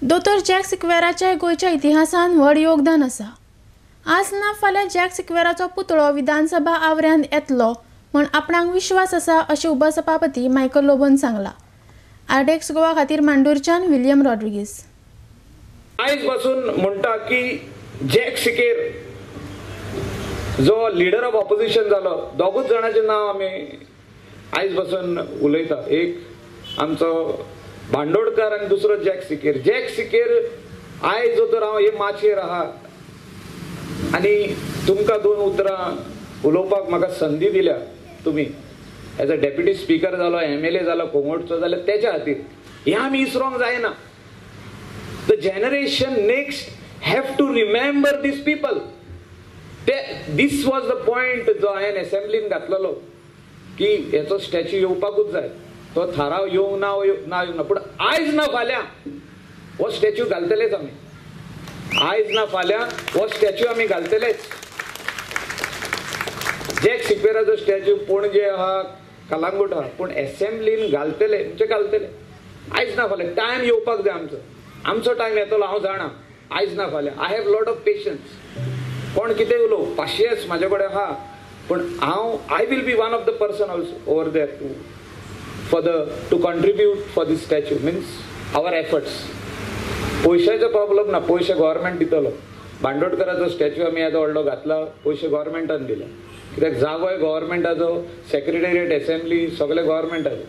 दोतोर जॅक सिक्वेराचे गोयच्या इतिहासान व्हड योगदान आसा। आज ना फाल्यां जॅक सिक्वेराचो पुतळो विधानसभा आवऱ्यांत येतलो म्हण आपणाक विश्वास आसा अशें उपसभापती मायकल लोबोन सांगला। आरडेक्स गोवा खातीर मांडूरच्यान विलियम रॉड्रिगीस। आयज पासून म्हणटा की जॅक सिकेर जो लीडर ऑफ ऑपोजिशन जालो, दोगूच जाणांचे नांव आमी आयज पासून उलयता। एक आमचो बांदोडकार आनी दुसरो जॅक सिकेर। जॅक सिकेर आयज तर हांव हे माचयेर आहा आनी तुमकां दोन उतरां उलोवपाक म्हाका संदी दिल्या तुमी एज अ डेप्युटी स्पीकर जालो, MLA जालो कोंगोडचो, जाल्यार तेच्या खातीर हें आमी इसरोंक जायना। The generation next have to remember these people. These was the point जो हांवें असेंब्लीन घातलेलो की हेचो स्टॅच्यू येवपाकूच जाय। तो थाराव येवंक ना येवंक ना, पूण आयज ना फाल्यां हो स्टॅच्यू घालतलेच आमी। आयज ना फाल्यां हो स्टॅच्यू आमी घालतलेच। जॅक सिक्वेराचो स्टॅच्यू पणजे आहा, कलांगूट आहा, पूण असेंब्लीन घालतले म्हणजे घालतले। आयज ना फाल्यां टायम येवपाक जाय आमचो टायम येतलो, हांव जाणा। आयज ना फाल्यां I have lot of patience. कोण कितें उलोव, पाशियेंस म्हाजे कडेन आहा, पूण I will be one of the person also over there to contribute for this statue means our efforts. पयशांचो प्रॉब्लेम ना, पयशे गव्हर्मेंट दितलो। बांदोडकराचो स्टॅच्यू आमी येदो व्हडलो घातला, पयशे गव्हर्मेंटान दिले, कित्याक जागोय गव्हर्मेंटाचो, सेक्रेटेरिएट, असेंब्ली सगळे गव्हर्मेंटाचे।